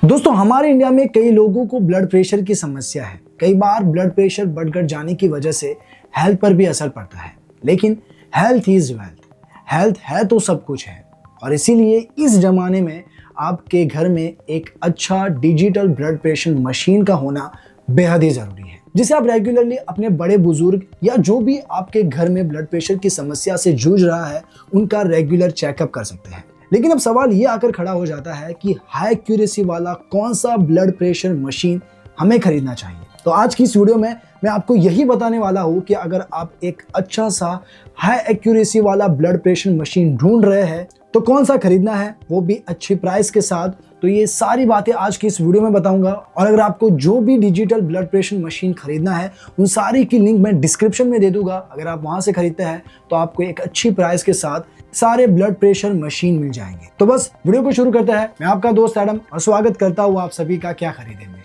दोस्तों हमारे इंडिया में कई लोगों को ब्लड प्रेशर की समस्या है। कई बार ब्लड प्रेशर बढ़ जाने की वजह से हेल्थ पर भी असर पड़ता है। लेकिन हेल्थ इज वेल्थ, हेल्थ है तो सब कुछ है। और इसीलिए इस जमाने में आपके घर में एक अच्छा डिजिटल ब्लड प्रेशर मशीन का होना बेहद ही जरूरी है, जिसे आप रेगुलरली अपने बड़े बुजुर्ग या जो भी आपके घर में ब्लड प्रेशर की समस्या से जूझ रहा है उनका रेगुलर चेकअप कर सकते हैं। लेकिन अब सवाल ये आकर खड़ा हो जाता है कि हाई एक्यूरेसी वाला कौन सा ब्लड प्रेशर मशीन हमें खरीदना चाहिए। तो आज की इस वीडियो में मैं आपको यही बताने वाला हूँ कि अगर आप एक अच्छा सा हाई एक्यूरेसी वाला ब्लड प्रेशर मशीन ढूंढ रहे हैं तो कौन सा खरीदना है, वो भी अच्छी प्राइस के साथ। तो ये सारी बातें आज की इस वीडियो में बताऊंगा। और अगर आपको जो भी डिजिटल ब्लड प्रेशर मशीन खरीदना है उन सारी की लिंक मैं डिस्क्रिप्शन में दे दूंगा। अगर आप वहां से खरीदते हैं तो आपको एक अच्छी प्राइस के साथ सारे ब्लड प्रेशर मशीन मिल जाएंगे। तो बस वीडियो को शुरू करते हैं। मैं आपका दोस्त एडम और स्वागत करता हूँ आप सभी का क्या खरीदे में।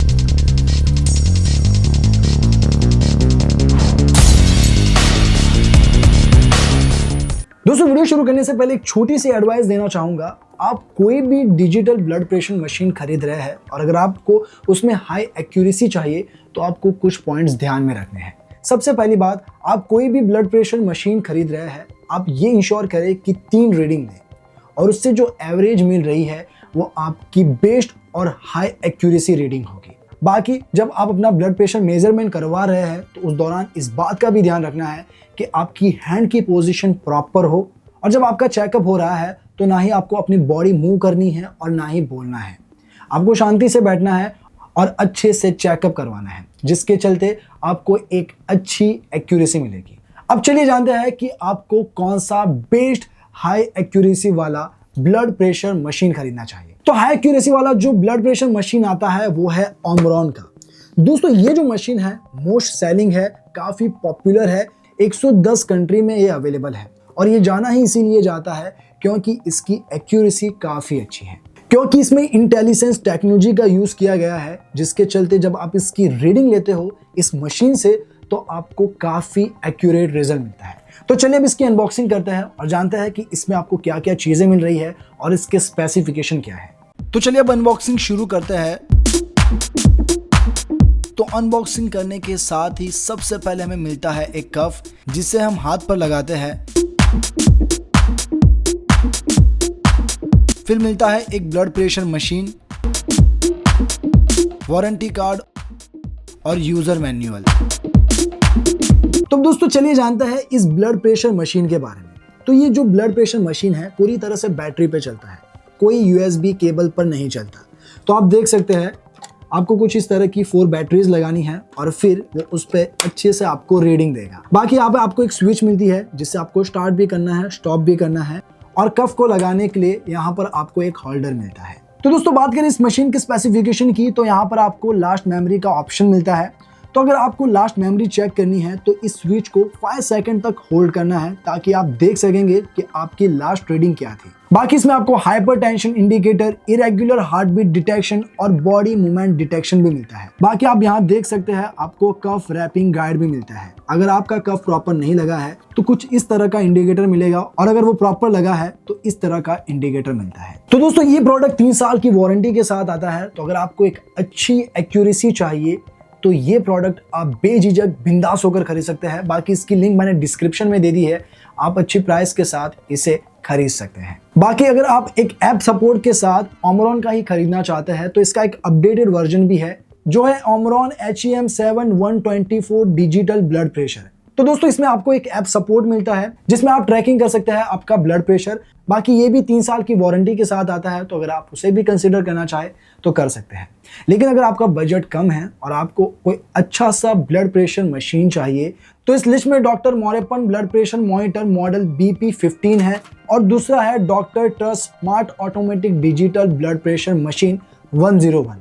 दोस्तों वीडियो शुरू करने से पहले एक छोटी सी एडवाइस देना चाहूंगा। आप कोई भी डिजिटल ब्लड प्रेशर मशीन खरीद रहे हैं और अगर आपको उसमें हाई एक्यूरेसी चाहिए तो आपको कुछ पॉइंट्स ध्यान में रखने हैं। सबसे पहली बात, आप कोई भी ब्लड प्रेशर मशीन खरीद रहे हैं आप ये इंश्योर करें कि 3 रीडिंग दें और उससे जो एवरेज मिल रही है वो आपकी बेस्ट और हाई एक्यूरेसी रीडिंग होगी। बाकी जब आप अपना ब्लड प्रेशर मेजरमेंट करवा रहे हैं तो उस दौरान इस बात का भी ध्यान रखना है कि आपकी हैंड की पोजीशन प्रॉपर हो। और जब आपका चेकअप हो रहा है तो ना ही आपको अपनी बॉडी मूव करनी है और ना ही बोलना है। आपको शांति से बैठना है और अच्छे से चेकअप करवाना है, जिसके चलते आपको एक अच्छी एक्यूरेसी मिलेगी। अब चलिए जानते हैं कि आपको कौन सा बेस्ट हाई एक्यूरेसी वाला ब्लड प्रेशर मशीन खरीदना चाहिए। तो हाई एक्यूरेसी वाला जो ब्लड प्रेशर मशीन आता है वो है ओमरॉन का। दोस्तों ये जो मशीन है मोस्ट सेलिंग है, काफी पॉपुलर है, 110 कंट्री में ये अवेलेबल है। और ये जाना ही इसीलिए जाता है क्योंकि इसकी एक्यूरेसी काफी अच्छी है, क्योंकि इसमें इंटेलिजेंस टेक्नोलॉजी का यूज किया गया है, जिसके चलते जब आप इसकी रीडिंग लेते हो इस मशीन से तो आपको काफी एक्यूरेट रिजल्ट मिलता है। तो चलिए अब इसकी अनबॉक्सिंग करते हैं और जानते हैं कि इसमें आपको क्या क्या चीजें मिल रही है और इसके स्पेसिफिकेशन क्या है। तो चलिए अब अनबॉक्सिंग शुरू करते हैं। तो अनबॉक्सिंग करने के साथ ही सबसे पहले हमें मिलता है एक कफ, जिसे हम हाथ पर लगाते हैं। फिर मिलता है एक blood pressure machine, warranty card और यूजर मैन्युअल। तो दोस्तों चलिए जानते हैं इस ब्लड प्रेशर मशीन के बारे में। तो ये जो ब्लड प्रेशर मशीन है पूरी तरह से बैटरी पे चलता है, कोई यूएसबी केबल पर नहीं चलता। तो आप देख सकते हैं आपको कुछ इस तरह की 4 बैटरीज लगानी है और फिर वो उस पर अच्छे से आपको रीडिंग देगा। बाकी यहाँ पे आपको एक स्विच मिलती है जिससे आपको स्टार्ट भी करना है, स्टॉप भी करना है। और कफ को लगाने के लिए यहाँ पर आपको एक होल्डर मिलता है। तो दोस्तों बात करें इस मशीन के स्पेसिफिकेशन की तो यहाँ पर आपको लास्ट मेमोरी का ऑप्शन मिलता है। तो अगर आपको लास्ट मेमोरी चेक करनी है तो इस स्विच को 5 सेकंड तक होल्ड करना है ताकि आप देख सकेंगे कि आपकी लास्ट रीडिंग क्या थी। बाकी इसमें आपको hypertension indicator, irregular heart beat detection और बॉडी मूवमेंट डिटेक्शन भी मिलता है। बाकी आप यहाँ देख सकते हैं आपको कफ रैपिंग गाइड भी मिलता है। अगर आपका कफ प्रॉपर नहीं लगा है तो कुछ इस तरह का इंडिकेटर मिलेगा और अगर वो प्रॉपर लगा है तो इस तरह का इंडिकेटर मिलता है। तो दोस्तों ये प्रोडक्ट 3 साल की वारंटी के साथ आता है। तो अगर आपको एक अच्छी एक्यूरेसी चाहिए तो ये प्रोडक्ट आप बेझिझक बिंदास होकर खरीद सकते हैं। बाकी इसकी लिंक मैंने डिस्क्रिप्शन में दे दी है, आप अच्छी प्राइस के साथ इसे खरीद सकते हैं। बाकी अगर आप एक ऐप सपोर्ट के साथ ओमरॉन का ही खरीदना चाहते हैं तो इसका एक अपडेटेड वर्जन भी है जो है Omron HEM7 124 digital blood pressure. तो दोस्तों इसमें आपको एक ऐप सपोर्ट मिलता है जिसमें आप ट्रैकिंग कर सकते हैं आपका ब्लड प्रेशर। बाकी ये भी 3 साल की वारंटी के साथ आता है, तो अगर आप उसे भी कंसिडर करना चाहे तो कर सकते हैं। लेकिन अगर आपका बजट कम है और आपको कोई अच्छा सा ब्लड प्रेशर मशीन चाहिए तो इस लिस्ट में doctor Morepen blood pressure monitor model BP15 है और दूसरा है doctor trust smart automatic digital blood pressure machine 101।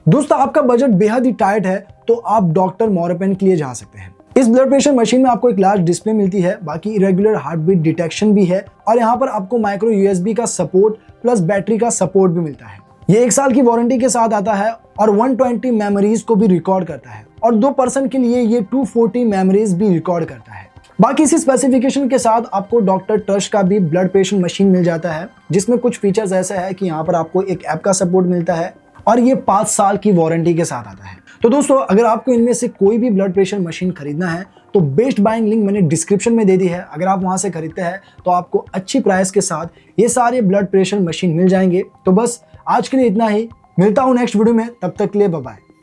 दोस्तों आपका बजट बेहद ही टाइट है तो आप डॉक्टर मोरेपन के लिए जा सकते हैं। इस ब्लड प्रेशर मशीन में आपको एक लार्ज डिस्प्ले मिलती है, बाकी इरेगुलर हार्ट बीट डिटेक्शन भी है और यहाँ पर आपको माइक्रो यूएसबी का सपोर्ट प्लस बैटरी का सपोर्ट भी मिलता है। ये 1 साल की वारंटी के साथ आता है और 120 मेमोरीज को भी रिकॉर्ड करता है और 2 पर्सन के लिए ये 240 मेमोरीज भी रिकॉर्ड करता है। बाकी इसी स्पेसिफिकेशन के साथ आपको डॉक्टर ट्रस्ट का भी ब्लड प्रेशर मशीन मिल जाता है जिसमें कुछ फीचर्स ऐसे है कि यहाँ पर आपको एक ऐप का सपोर्ट मिलता है और ये 5 साल की वारंटी के साथ आता है। तो दोस्तों अगर आपको इनमें से कोई भी ब्लड प्रेशर मशीन खरीदना है तो बेस्ट बाइंग लिंक मैंने डिस्क्रिप्शन में दे दी है। अगर आप वहां से खरीदते हैं तो आपको अच्छी प्राइस के साथ ये सारे ब्लड प्रेशर मशीन मिल जाएंगे। तो बस आज के लिए इतना ही, मिलता हूं नेक्स्ट वीडियो में, तब तक के लिए बाय बाय।